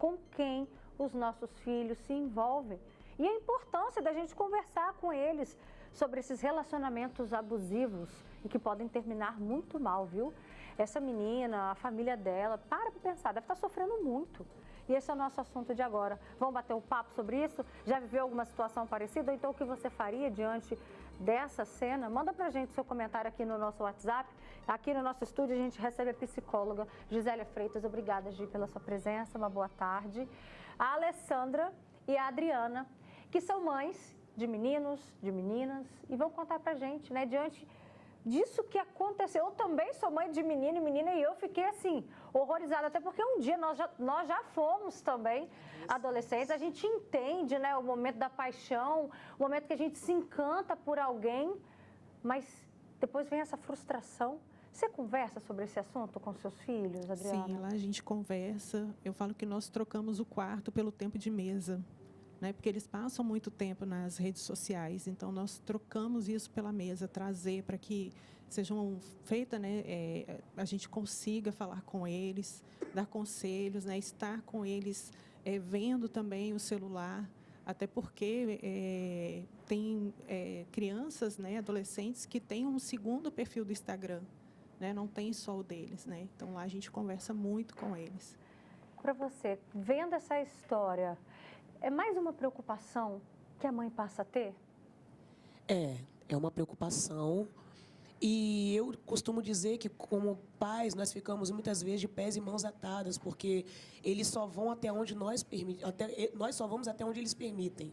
com quem os nossos filhos se envolvem. E a importância da gente conversar com eles sobre esses relacionamentos abusivos e que podem terminar muito mal, viu? Essa menina, a família dela, para pensar, deve estar sofrendo muito. E esse é o nosso assunto de agora. Vamos bater um papo sobre isso? Já viveu alguma situação parecida? Ou então o que você faria diante dessa cena? Manda pra gente seu comentário aqui no nosso WhatsApp. Aqui no nosso estúdio a gente recebe a psicóloga Gisélia Freitas. Obrigada, Gi, pela sua presença. Uma boa tarde. A Alessandra e a Adriana, que são mães de meninos, de meninas, e vão contar pra gente, né, diante disso que aconteceu. Eu também sou mãe de menino e menina e eu fiquei assim, horrorizada, até porque um dia nós já fomos também adolescentes, a gente entende, né, o momento da paixão, o momento que a gente se encanta por alguém, mas depois vem essa frustração. Você conversa sobre esse assunto com seus filhos, Adriana? Sim, lá a gente conversa. Eu falo que nós trocamos o quarto pelo tempo de mesa, né? Porque eles passam muito tempo nas redes sociais, então nós trocamos isso pela mesa, trazer para que sejam feitas, né? A gente consiga falar com eles, dar conselhos, né? Estar com eles, vendo também o celular, até porque tem crianças, né? Adolescentes que têm um segundo perfil do Instagram, né? Não tem só o deles, né? Então lá a gente conversa muito com eles. Para você, vendo essa história, é mais uma preocupação que a mãe passa a ter? É uma preocupação. E eu costumo dizer que, como pais, nós ficamos muitas vezes de pés e mãos atadas, porque eles só vão até onde nós só vamos até onde eles permitem.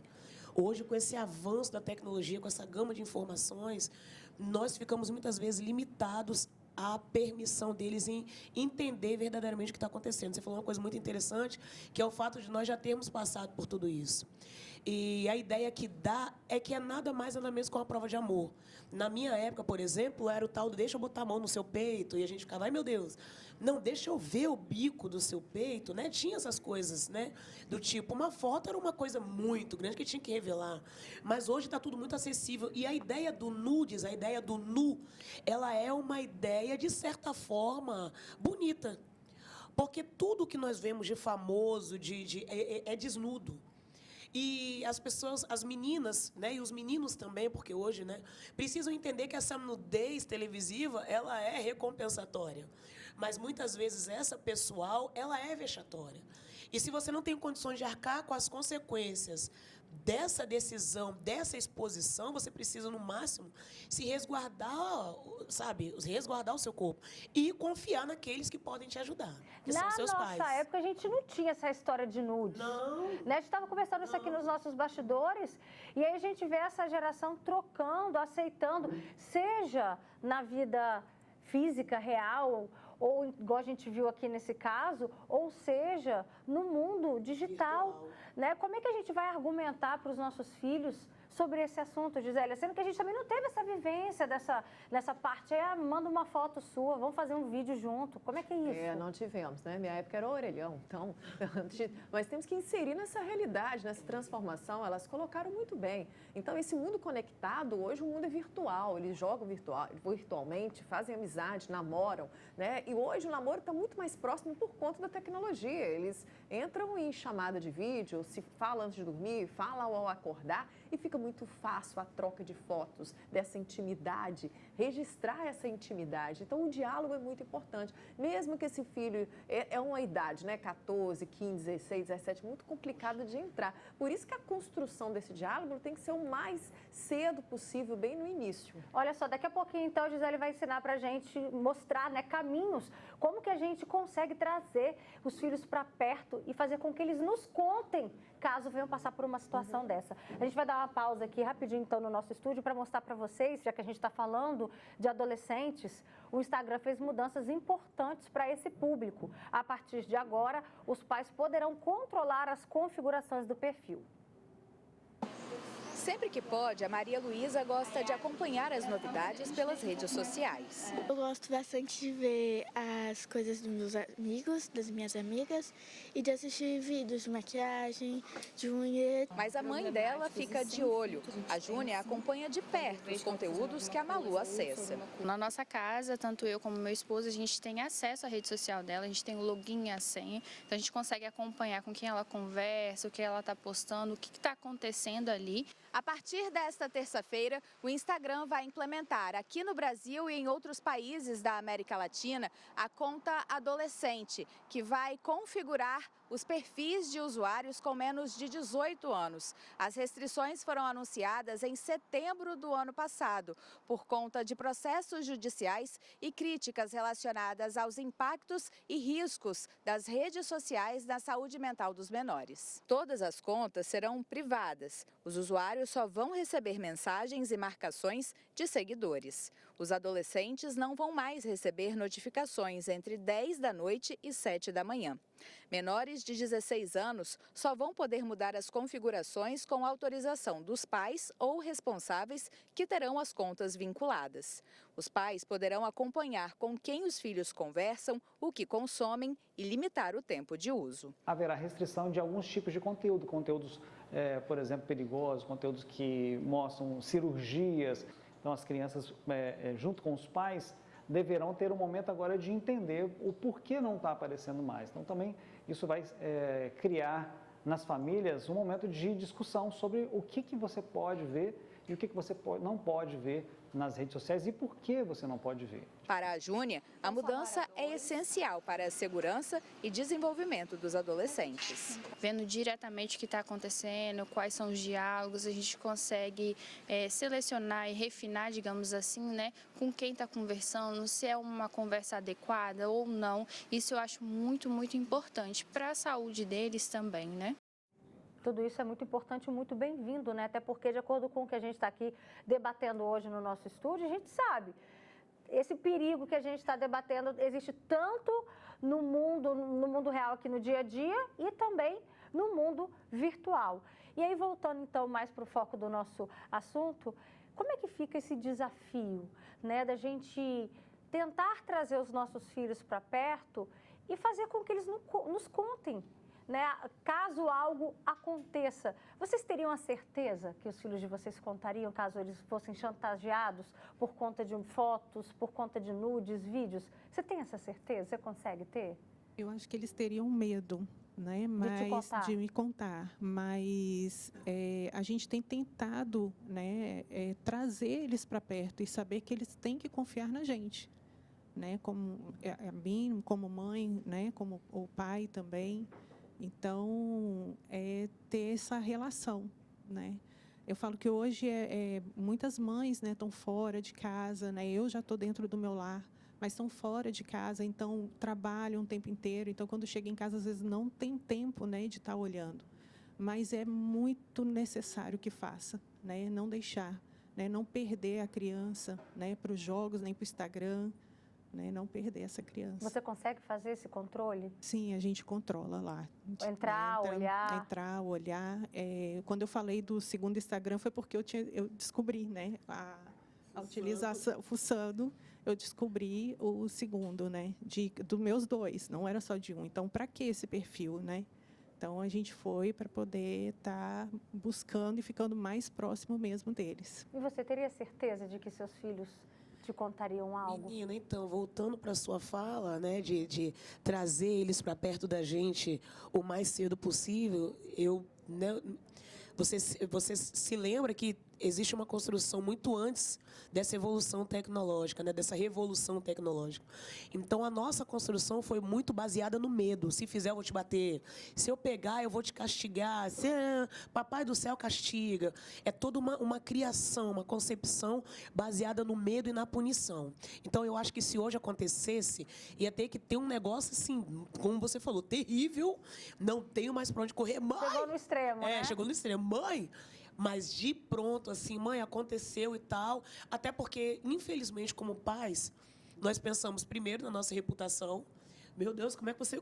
Hoje, com esse avanço da tecnologia, com essa gama de informações, nós ficamos muitas vezes limitados à permissão deles em entender verdadeiramente o que está acontecendo. Você falou uma coisa muito interessante, que é o fato de nós já termos passado por tudo isso. E a ideia que dá é que é nada mais nada menos que uma prova de amor. Na minha época, por exemplo, era o tal do deixa eu botar a mão no seu peito, e a gente ficava, ai meu Deus, não, deixa eu ver o bico do seu peito, né? Tinha essas coisas, né? Do tipo, uma foto era uma coisa muito grande que tinha que revelar. Mas hoje está tudo muito acessível. E a ideia do nudes, a ideia do nu, ela é uma ideia, de certa forma, bonita. Porque tudo que nós vemos de famoso, é desnudo. E as pessoas, as meninas, né, e os meninos também, porque hoje, né, precisam entender que essa nudez televisiva, ela é recompensatória. Mas muitas vezes essa pessoal, ela é vexatória. E se você não tem condições de arcar com as consequências dessa decisão, dessa exposição, você precisa, no máximo, se resguardar, sabe? Resguardar o seu corpo. E confiar naqueles que podem te ajudar, que são seus pais. Na nossa época, a gente não tinha essa história de nudes. Não. Né? A gente estava conversando isso aqui nos nossos bastidores, e aí a gente vê essa geração trocando, aceitando, seja na vida física, real, ou igual a gente viu aqui nesse caso, ou seja, no mundo digital. Né? Como é que a gente vai argumentar para os nossos filhos sobre esse assunto, Gisélia? Sendo que a gente também não teve essa vivência nessa parte. Manda uma foto sua, vamos fazer um vídeo junto. Como é que é isso? Não tivemos, né? Minha época era o orelhão. Então, mas temos que inserir nessa realidade, nessa transformação. Elas colocaram muito bem. Então, esse mundo conectado, hoje o mundo é virtual. Eles jogam virtualmente, fazem amizade, namoram, né? E hoje o namoro está muito mais próximo por conta da tecnologia. Eles entram em chamada de vídeo, se fala antes de dormir, fala ao acordar e fica muito fácil a troca de fotos, dessa intimidade, registrar essa intimidade. Então, o diálogo é muito importante. Mesmo que esse filho é uma idade, né, 14, 15, 16, 17, muito complicado de entrar. Por isso que a construção desse diálogo tem que ser o mais cedo possível, bem no início. Olha só, daqui a pouquinho, então, a Gisele vai ensinar pra gente, mostrar, né, caminhos, como que a gente consegue trazer os filhos para perto e fazer com que eles nos contem, caso venham passar por uma situação dessa. A gente vai dar uma pausa aqui rapidinho, então, no nosso estúdio para mostrar para vocês, já que a gente está falando de adolescentes, o Instagram fez mudanças importantes para esse público. A partir de agora, os pais poderão controlar as configurações do perfil. Sempre que pode, a Maria Luísa gosta de acompanhar as novidades pelas redes sociais. Eu gosto bastante de ver as coisas dos meus amigos, das minhas amigas e de assistir vídeos de maquiagem, de unha. Mas a mãe dela fica de olho. A Júnia acompanha de perto os conteúdos que a Malu acessa. Na nossa casa, tanto eu como meu esposo, a gente tem acesso à rede social dela, a gente tem o login e a senha, então a gente consegue acompanhar com quem ela conversa, o que ela está postando, o que está acontecendo ali. A partir desta terça-feira, o Instagram vai implementar aqui no Brasil e em outros países da América Latina a conta adolescente, que vai configurar os perfis de usuários com menos de 18 anos. As restrições foram anunciadas em setembro do ano passado, por conta de processos judiciais e críticas relacionadas aos impactos e riscos das redes sociais na saúde mental dos menores. Todas as contas serão privadas. Os usuários só vão receber mensagens e marcações de seguidores. Os adolescentes não vão mais receber notificações entre 10 da noite e 7 da manhã. Menores de 16 anos só vão poder mudar as configurações com autorização dos pais ou responsáveis que terão as contas vinculadas. Os pais poderão acompanhar com quem os filhos conversam, o que consomem e limitar o tempo de uso. Haverá restrição de alguns tipos de conteúdo, conteúdos, por exemplo, perigosos, conteúdos que mostram cirurgias. Então, as crianças, junto com os pais, deverão ter um momento agora de entender o porquê não está aparecendo mais. Então, também isso vai criar nas famílias um momento de discussão sobre o que você pode ver e o que você não pode ver nas redes sociais e por que você não pode ver. Para a Júnia, a mudança é essencial para a segurança e desenvolvimento dos adolescentes. Vendo diretamente o que está acontecendo, quais são os diálogos, a gente consegue selecionar e refinar, digamos assim, né, com quem está conversando, se é uma conversa adequada ou não. Isso eu acho muito, muito importante para a saúde deles também, né? Tudo isso é muito importante e muito bem-vindo, né? Até porque, de acordo com o que a gente está aqui debatendo hoje no nosso estúdio, a gente sabe, esse perigo que a gente está debatendo existe tanto no mundo real aqui no dia a dia e também no mundo virtual. E aí, voltando então mais para o foco do nosso assunto, como é que fica esse desafio, né, da gente tentar trazer os nossos filhos para perto e fazer com que eles nos contem, né, caso algo aconteça? Vocês teriam a certeza que os filhos de vocês contariam caso eles fossem chantageados por conta de fotos, por conta de nudes, vídeos? Você tem essa certeza? Você consegue ter? Eu acho que eles teriam medo, né, de me contar. Mas a gente tem tentado, né, trazer eles para perto e saber que eles têm que confiar na gente, né, como a mim, como mãe, né, como o pai também. Então, ter essa relação, né? Eu falo que hoje muitas mães, né, estão fora de casa, né? Eu já estou dentro do meu lar, mas estão fora de casa, então trabalham o tempo inteiro. Então, quando chega em casa, às vezes não tem tempo, né, de estar olhando. Mas é muito necessário que faça, né? Não deixar, né? Não perder a criança, né, para os jogos, nem para o Instagram. Né, não perder essa criança. Você consegue fazer esse controle? Sim, a gente controla lá. Entrar, olhar. Entrar, olhar. Quando eu falei do segundo Instagram foi porque eu descobri, né, a utilização, fuçando, eu descobri o segundo, né, dos meus dois, não era só de um. Então, para que esse perfil, né? Então, a gente foi para poder estar buscando e ficando mais próximo mesmo deles. E você teria certeza de que seus filhos te contariam algo? Menina, então, voltando para a sua fala, né, de trazer eles para perto da gente o mais cedo possível, você se lembra que existe uma construção muito antes dessa evolução tecnológica, né, dessa revolução tecnológica. Então, a nossa construção foi muito baseada no medo. Se fizer, eu vou te bater. Se eu pegar, eu vou te castigar. Papai do céu castiga. É toda uma criação, uma concepção baseada no medo e na punição. Então, eu acho que se hoje acontecesse, ia ter que ter um negócio assim, como você falou, terrível. Não tenho mais para onde correr. Mãe! Chegou no extremo, né? Chegou no extremo. Mãe! Mas de pronto, assim, mãe, aconteceu e tal. Até porque, infelizmente, como pais, nós pensamos primeiro na nossa reputação, Meu Deus, como é que você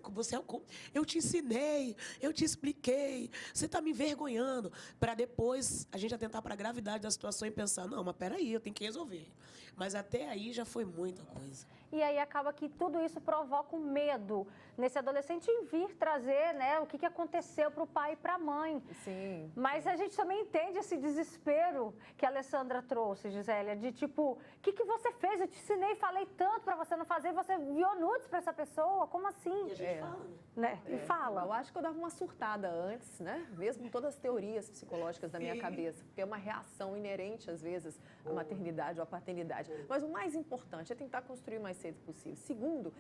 eu te ensinei, eu te expliquei, você está me envergonhando. Para depois a gente atentar para a gravidade da situação e pensar, não, mas peraí, eu tenho que resolver. Mas até aí já foi muita coisa. E aí acaba que tudo isso provoca um medo nesse adolescente em vir trazer, né, o que aconteceu para o pai e para a mãe. Sim. Mas a gente também entende esse desespero que a Alessandra trouxe, Gisélia, de tipo, o que você fez? Eu te ensinei, falei tanto para você não fazer, você enviou nudes para essa pessoa, como assim? E a gente fala, né? E fala. Eu acho que eu dava uma surtada antes, né? Mesmo com todas as teorias psicológicas da minha cabeça, porque é uma reação inerente, às vezes, à maternidade ou à paternidade. Mas o mais importante é tentar construir o mais cedo possível. Segundo,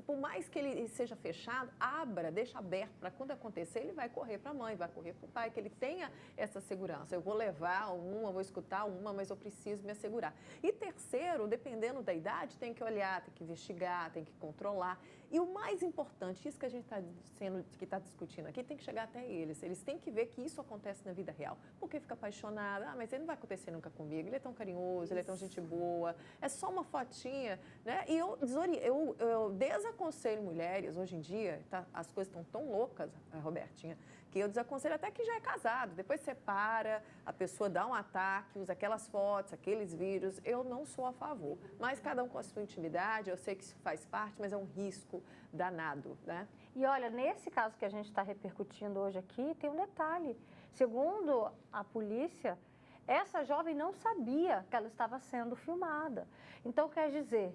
por mais que ele seja fechado, deixa aberto para quando acontecer, ele vai correr para a mãe, vai correr para o pai, que ele tenha essa segurança. Eu vou levar vou escutar mas eu preciso me assegurar. E terceiro, dependendo da idade, tem que olhar, tem que investigar, tem que controlar. E o mais importante, isso que a gente está discutindo aqui, tem que chegar até eles. Eles têm que ver que isso acontece na vida real. Porque fica apaixonado, mas ele não vai acontecer nunca comigo, ele é tão carinhoso, ele é tão gente boa, é só uma fotinha, né? E eu desaconselho mulheres, hoje em dia, as coisas estão tão loucas, Robertinha, que eu desaconselho até que já é casado. Depois separa, a pessoa dá um ataque, usa aquelas fotos, aqueles vídeos. Eu não sou a favor. Mas cada um com a sua intimidade, eu sei que isso faz parte, mas é um risco danado, né? E olha, nesse caso que a gente está repercutindo hoje aqui, tem um detalhe. Segundo a polícia, essa jovem não sabia que ela estava sendo filmada. Então, quer dizer,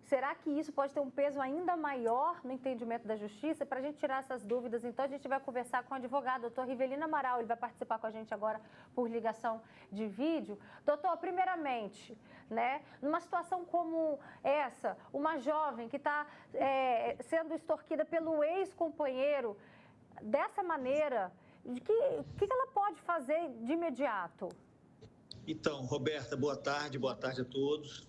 será que isso pode ter um peso ainda maior no entendimento da justiça? Para a gente tirar essas dúvidas, então, a gente vai conversar com o advogado, doutor Rivelino Amaral. Ele vai participar com a gente agora por ligação de vídeo. Doutor, primeiramente, né, numa situação como essa, uma jovem que está sendo extorquida pelo ex-companheiro, dessa maneira, o que ela pode fazer de imediato? Então, Roberta, boa tarde a todos.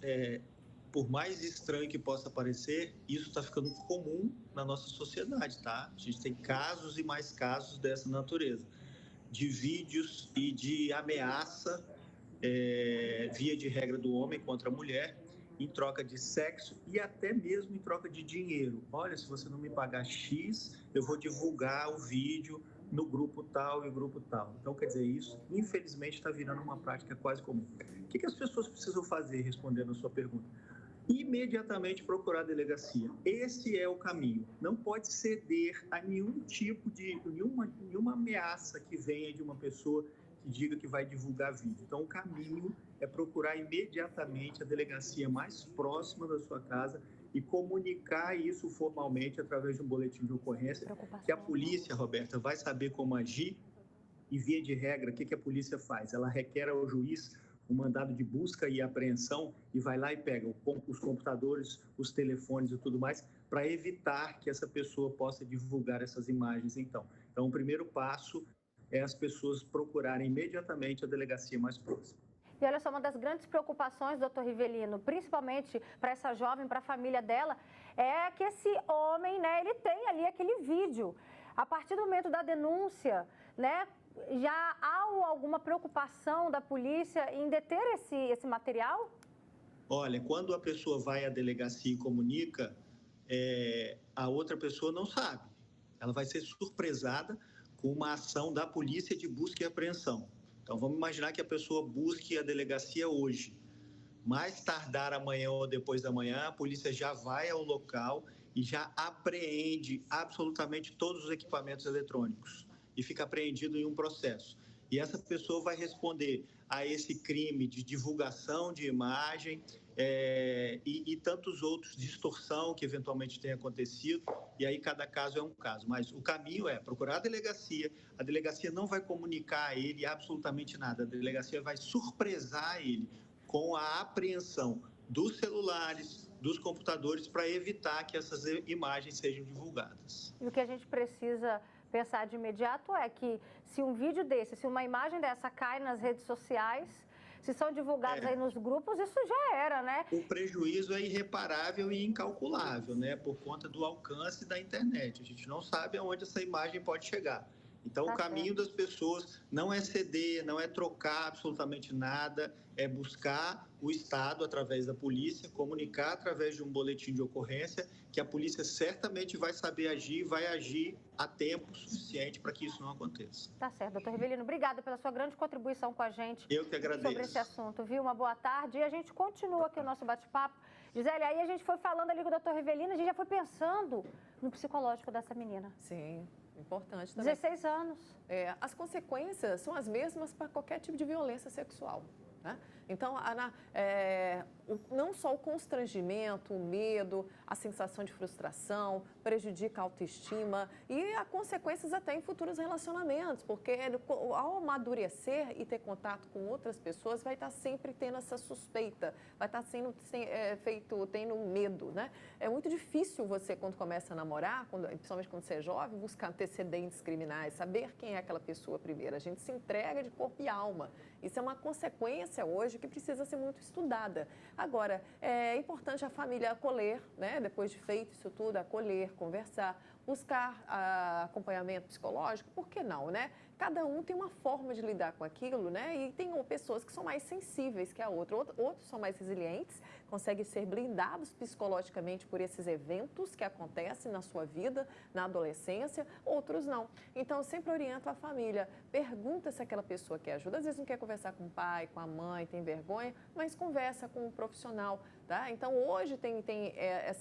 Por mais estranho que possa parecer, isso está ficando comum na nossa sociedade, tá? A gente tem casos e mais casos dessa natureza, de vídeos e de ameaça, via de regra do homem contra a mulher, em troca de sexo e até mesmo em troca de dinheiro. Olha, se você não me pagar X, eu vou divulgar o vídeo no grupo tal e grupo tal. Então, quer dizer, isso, infelizmente, está virando uma prática quase comum. O que as pessoas precisam fazer, respondendo a sua pergunta? Imediatamente procurar a delegacia. Esse é o caminho. Não pode ceder a nenhum tipo de, nenhuma ameaça que venha de uma pessoa que diga que vai divulgar vídeo. Então, o caminho é procurar imediatamente a delegacia mais próxima da sua casa e comunicar isso formalmente através de um boletim de ocorrência, que a polícia, Roberta, vai saber como agir. E, via de regra, o que a polícia faz? Ela requer ao juiz um mandado de busca e apreensão e vai lá e pega os computadores, os telefones e tudo mais, para evitar que essa pessoa possa divulgar essas imagens, então. Então, o primeiro passo é as pessoas procurarem imediatamente a delegacia mais próxima. E olha só, uma das grandes preocupações, doutor Rivelino, principalmente para essa jovem, para a família dela, é que esse homem, né, ele tem ali aquele vídeo. A partir do momento da denúncia, né, já há alguma preocupação da polícia em deter esse material? Olha, quando a pessoa vai à delegacia e comunica, a outra pessoa não sabe. Ela vai ser surpresada com uma ação da polícia de busca e apreensão. Então, vamos imaginar que a pessoa busque a delegacia hoje. Mais tardar amanhã ou depois da manhã, a polícia já vai ao local e já apreende absolutamente todos os equipamentos eletrônicos e fica apreendido em um processo. E essa pessoa vai responder a esse crime de divulgação de imagem e tantos outros de extorsão que eventualmente tenha acontecido, e aí cada caso é um caso. Mas o caminho é procurar a delegacia não vai comunicar a ele absolutamente nada, a delegacia vai surpresar ele com a apreensão dos celulares, dos computadores, para evitar que essas imagens sejam divulgadas. E o que a gente precisa pensar de imediato é que se um vídeo desse, se uma imagem dessa cai nas redes sociais, se são divulgados aí nos grupos, isso já era, né? O prejuízo é irreparável e incalculável, né? Por conta do alcance da internet. A gente não sabe aonde essa imagem pode chegar. Então, o caminho das pessoas não é ceder, não é trocar absolutamente nada, é buscar o Estado, através da polícia, comunicar através de um boletim de ocorrência, que a polícia certamente vai saber agir, vai agir a tempo suficiente para que isso não aconteça. Tá certo, doutor Rivelino. Obrigada pela sua grande contribuição com a gente. Eu que agradeço. Sobre esse assunto, viu? Uma boa tarde. E a gente continua aqui o nosso bate-papo. Gisele, aí a gente foi falando ali com o doutor Rivelino, a gente já foi pensando no psicológico dessa menina. Sim. Importante também. 16 anos. As consequências são as mesmas para qualquer tipo de violência sexual. Né? Então, não só o constrangimento, o medo, a sensação de frustração, prejudica a autoestima e há consequências até em futuros relacionamentos, porque ao amadurecer e ter contato com outras pessoas, vai estar sempre tendo essa suspeita, vai estar tendo medo, né? É muito difícil você, quando começa a namorar, principalmente quando você é jovem, buscar antecedentes criminais, saber quem é aquela pessoa primeiro. A gente se entrega de corpo e alma. Isso é uma consequência hoje que precisa ser muito estudada. Agora, é importante a família acolher, né? Depois de feito isso tudo, acolher, conversar, buscar acompanhamento psicológico, por que não, né? Cada um tem uma forma de lidar com aquilo, né? E tem pessoas que são mais sensíveis que a outra, outros são mais resilientes, conseguem ser blindados psicologicamente por esses eventos que acontecem na sua vida, na adolescência, outros não. Então, eu sempre oriento a família, pergunta se aquela pessoa quer ajuda. Às vezes não quer conversar com o pai, com a mãe, tem vergonha, mas conversa com um profissional, tá? Então, hoje tem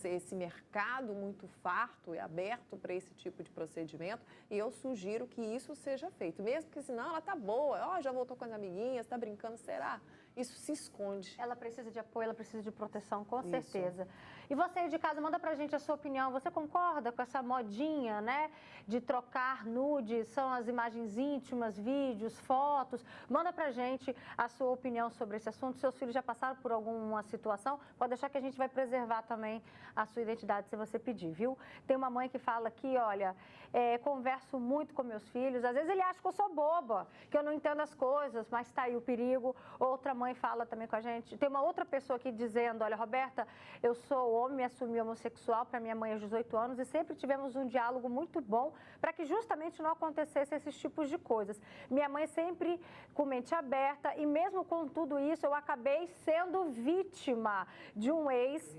esse mercado muito farto e aberto para esse tipo de procedimento e eu sugiro que isso seja feito. Mesmo que senão ela tá boa, já voltou com as amiguinhas, tá brincando, será? Isso se esconde. Ela precisa de apoio, ela precisa de proteção, com certeza. E você aí de casa, manda pra gente a sua opinião. Você concorda com essa modinha, né? De trocar nudes, são as imagens íntimas, vídeos, fotos. Manda pra gente a sua opinião sobre esse assunto. Seus filhos já passaram por alguma situação? Pode deixar que a gente vai preservar também a sua identidade se você pedir, viu? Tem uma mãe que fala aqui, olha, converso muito com meus filhos. Às vezes ele acha que eu sou boba, que eu não entendo as coisas, mas tá aí o perigo. Outra mãe fala também com a gente. Tem uma outra pessoa aqui dizendo, olha, Roberta, eu sou homem, me assumi homossexual para minha mãe aos 18 anos e sempre tivemos um diálogo muito bom para que justamente não acontecesse esses tipos de coisas. Minha mãe sempre com mente aberta e mesmo com tudo isso eu acabei sendo vítima de um ex,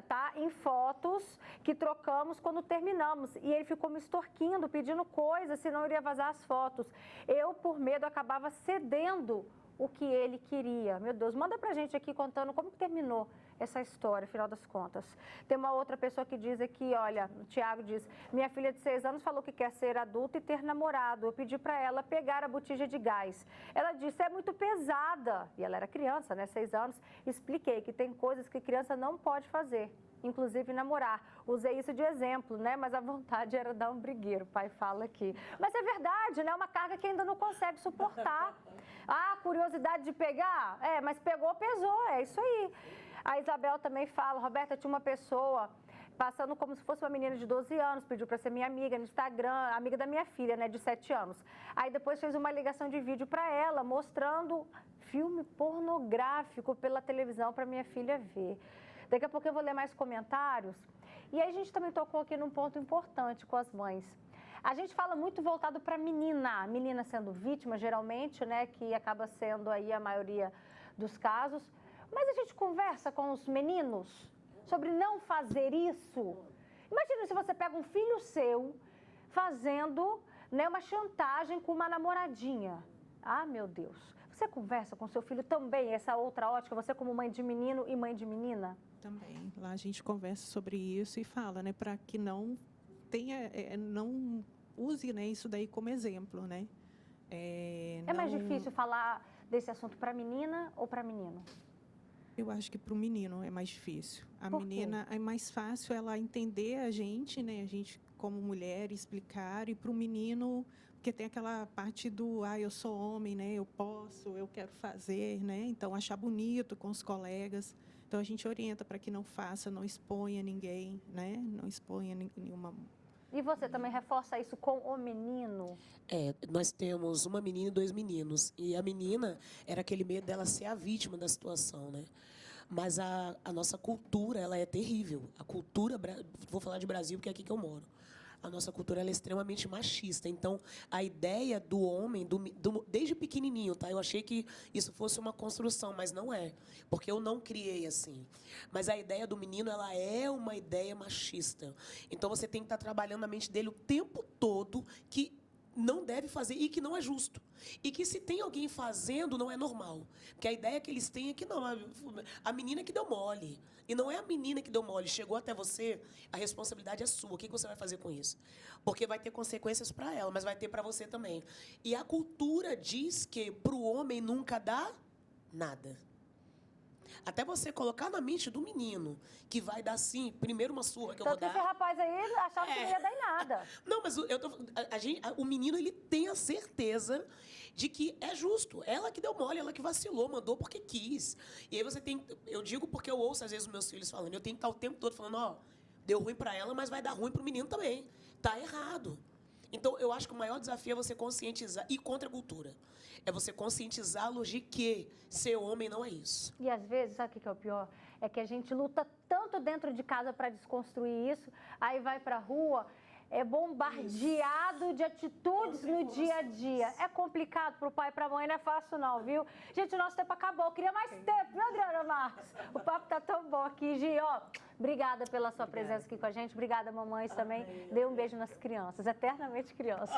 tá, em fotos que trocamos quando terminamos e ele ficou me extorquindo, pedindo coisas, senão eu iria vazar as fotos. Eu, por medo, acabava cedendo o que ele queria. Meu Deus, manda pra gente aqui contando como que terminou essa história, afinal das contas. Tem uma outra pessoa que diz aqui, olha, o Tiago diz, minha filha de 6 anos falou que quer ser adulta e ter namorado. Eu pedi para ela pegar a botija de gás. Ela disse, é muito pesada. E ela era criança, né, 6 anos. Expliquei que tem coisas que criança não pode fazer, inclusive namorar. Usei isso de exemplo, né? Mas a vontade era dar um brigueiro, o pai fala aqui. Mas é verdade, né? Uma carga que ainda não consegue suportar. Ah, curiosidade de pegar? Mas pegou, pesou, é isso aí. A Isabel também fala, Roberta, tinha uma pessoa passando como se fosse uma menina de 12 anos, pediu para ser minha amiga no Instagram, amiga da minha filha, né, de 7 anos. Aí depois fez uma ligação de vídeo para ela, mostrando filme pornográfico pela televisão para minha filha ver. Daqui a pouco eu vou ler mais comentários. E aí a gente também tocou aqui num ponto importante com as mães. A gente fala muito voltado para a menina sendo vítima, geralmente, né, que acaba sendo aí a maioria dos casos. Mas a gente conversa com os meninos sobre não fazer isso. Imagina se você pega um filho seu fazendo, né, uma chantagem com uma namoradinha. Ah, meu Deus. Você conversa com seu filho também, essa outra ótica, você como mãe de menino e mãe de menina? Também. Lá a gente conversa sobre isso e fala, né, para que não tenha, não use, né, isso daí como exemplo, né? É mais difícil falar desse assunto para menina ou para menino? Eu acho que para o menino é mais difícil. A Por quê? menina é mais fácil ela entender a gente, né? A gente como mulher explicar, e para o menino, porque tem aquela parte do, eu sou homem, né? Eu posso, eu quero fazer, né? Então achar bonito com os colegas. Então a gente orienta para que não faça, não exponha ninguém, né? Não exponha nenhuma. E você também reforça isso com o menino? Nós temos uma menina e 2 meninos. E a menina era aquele medo dela ser a vítima da situação, né? Mas a nossa cultura, ela é terrível. A cultura, vou falar de Brasil porque é aqui que eu moro. a nossa cultura ela é extremamente machista. Então, a ideia do homem, desde pequenininho, tá? Eu achei que isso fosse uma construção, mas não é. Porque eu não criei assim. Mas a ideia do menino, ela é uma ideia machista. Então, você tem que estar trabalhando na mente dele o tempo todo que não deve fazer e que não é justo. E que se tem alguém fazendo, não é normal. Porque a ideia que eles têm é que não, a menina que deu mole. E não é a menina que deu mole. Chegou até você, a responsabilidade é sua. O que você vai fazer com isso? Porque vai ter consequências para ela, mas vai ter para você também. E a cultura diz que para o homem nunca dá nada. Até você colocar na mente do menino que vai dar, sim, primeiro uma surra que eu vou dar. Tanto que esse rapaz aí achava que não ia dar em nada. Não, mas o menino, ele tem a certeza de que é justo. Ela que deu mole, ela que vacilou, mandou porque quis. E aí você tem... Eu digo porque eu ouço, às vezes, os meus filhos falando. Eu tenho que estar o tempo todo falando, ó, deu ruim para ela, mas vai dar ruim para o menino também. Tá errado. Então, eu acho que o maior desafio é você conscientizar, e contra a cultura, é você conscientizá-los de que ser homem não é isso. E às vezes, sabe o que é o pior? É que a gente luta tanto dentro de casa para desconstruir isso, aí vai para a rua, é bombardeado de atitudes no dia a dia. É complicado para o pai e para a mãe, não é fácil não, viu? Gente, o nosso tempo acabou, eu queria mais tempo, viu, Adriana Marques? O papo tá tão bom aqui, Gi, ó. Obrigada pela sua presença aqui com a gente, obrigada, mamães, também. Dê um beijo nas crianças, eternamente crianças.